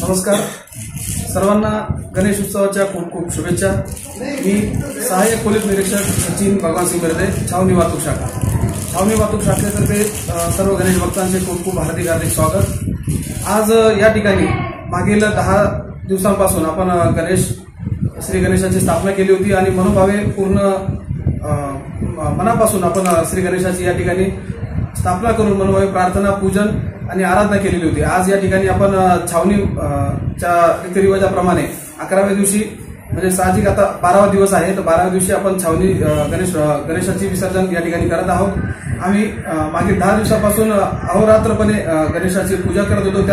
नमस्कार सर्वांना गणेश उत्सवाच्या खूप खूप शुभेच्छा। मी सहाय्यक पोलीस निरीक्षक सचिन भगवान सिंह बिर्दे, छावणी वाहतूक शाखा। छावणी वाहतूक शाखेतर्फे सर्व गणेश भक्तांचे खूप खूप हार्दिक स्वागत। आज या ठिकाणी मागील 10 दिवसांपासून आपण श्री गणेशाची स्थापना केली होती आणि मनोभावे पूर्ण मनापासून आपण श्री गणेशाची या ठिकाणी स्थापना करून मनोभावे प्रार्थना, पूजन आणि आराधना केलेली होती। आज या ठिकाणी आपण छावणीच्या रीतिरिवाजाप्रमाणे 11व्या दिवशी म्हणजे साहजिक आता 12वा दिवस आहे, तर 12व्या दिवशी आपण छावणी गणेशाची विसर्जन या ठिकाणी करत आहोत। आम्ही मागील 10 दिवसापासून अहोरात्रपणे गणेशाची पूजा करत होतो।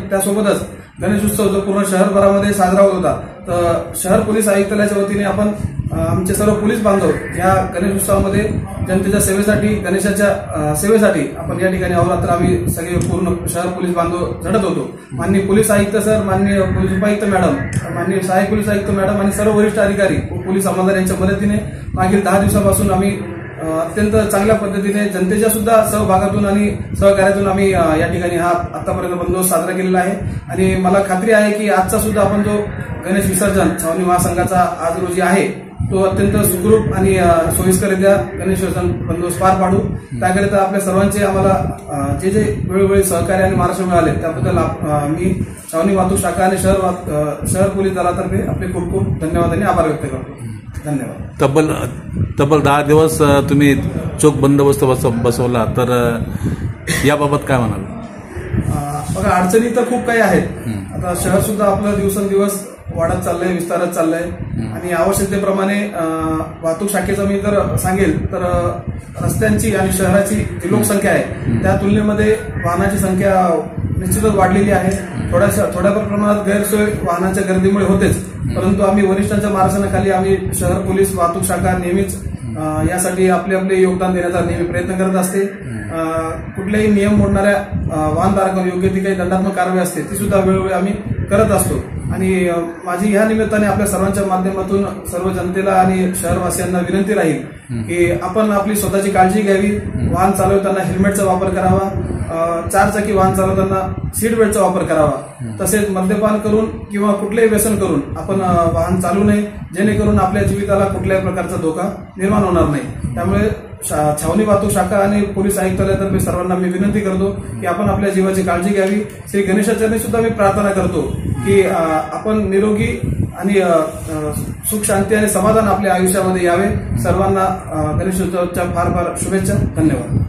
त्यासोबतच गणेश उत्सव जो पूर्ण शहरभरामध्ये साजरा होत होता, तर शहर पोलीस आयुक्तालयाच्या वतीने आपण आमचे सर्व पोलीस बांधव या गणेश उत्सवामध्ये जनतेच्या सेवेसाठी, गणेशाच्या सेवेसाठी आपण या ठिकाणी अहोरात्र आम्ही सगळे पूर्ण शहर पोलीस बांधव झटत होतो। माननीय पोलीस आयुक्त सर, माननीय पोलीस उपायुक्त मॅडम, माननीय सहाय्यक पोलीस आयुक्त मॅडम आणि सर्व वरिष्ठ अधिकारी व पोलीस अंमलदार यांच्या मदतीने मागील 10 दिवसापासून आम्ही अत्यंत चांगल्या पद्धतीने जनतेच्या सुद्धा सहभागातून आणि सहकार्यातून आम्ही या ठिकाणी हा आतापर्यंत बंदोबस्त साजरा केलेला आहे। आणि मला खात्री आहे की आजचा सुद्धा आपण जो गणेश विसर्जन छावणी महासंघाचा आज रोजी आहे, तो अत्यंत सुखरूप आणि सोयीस्कररित्या गणेश विसर्जन बंदोबस्त पार पाडू। त्याकरिता आपल्या सर्वांचे आम्हाला जे वेळोवेळी सहकार्य आणि मार्गदर्शन मिळाले त्याबद्दल मी छावणी वाहतूक शाखा आणि शहर पोलीस दलातर्फे आपले खूप खूप धन्यवाद आणि आभार व्यक्त करतो। धन्यवाद। तब्बल 10 दिवस तुम्ही चोख बंदोबस्त बसवला, तर याबाबत काय म्हणाल? बघा, अडचणी तर खूप काही आहेत। आता शहर सुद्धा आपलं दिवसेंदिवस वाढत चाललंय, विस्तारत चाललंय आणि आवश्यकतेप्रमाणे वाहतूक शाखेचं मी जर सांगेल तर रस्त्यांची आणि शहराची जी लोकसंख्या आहे त्या तुलनेमध्ये वाहनाची संख्या निश्चितच वाढलेली आहे। थोड्या प्रमाणात गैरसोय वाहनांच्या गर्दीमुळे होतेच, परंतु आम्ही वरिष्ठांच्या मार्गदर्शनाखाली आम्ही शहर पोलीस वाहतूक शाखा नेहमीच यासाठी आपले योगदान देण्याचा नेहमी प्रयत्न करत असते। कुठलेही नियम मोडणाऱ्या वाहनधारकांवर योग्य ती काही दंडात्मक कारवाई असते ती सुद्धा वेळोवेळी आम्ही करत असतो। आणि माझी ह्या निमित्ताने आपल्या सर्वांच्या माध्यमातून सर्व जनतेला आणि शहरवासियांना विनंती राहील की आपण आपली स्वतःची काळजी घ्यावी। वाहन चालवताना हेल्मेटचा वापर करावा, 4 चाकी वाहन चालवताना सीट बेल्टचा वापर करावा, तसेच मद्यपान करून किंवा कुठलेही व्यसन करून आपण वाहन चालवू नये, जेणेकरून आपल्या जीविताला कुठल्याही प्रकारचा धोका निर्माण होणार नाही। त्यामुळे छावणी वाहतूक शाखा आणि पोलीस आयुक्तालयातर्फे सर्वांना मी विनंती करतो की आपण आपल्या जीवाची काळजी घ्यावी। श्री गणेशाचरणी सुद्धा मी प्रार्थना करतो की आपण निरोगी आणि सुख, शांती आणि समाधान आपल्या आयुष्यामध्ये यावे। सर्वांना गणेशोत्सवाच्या फार फार शुभेच्छा। धन्यवाद।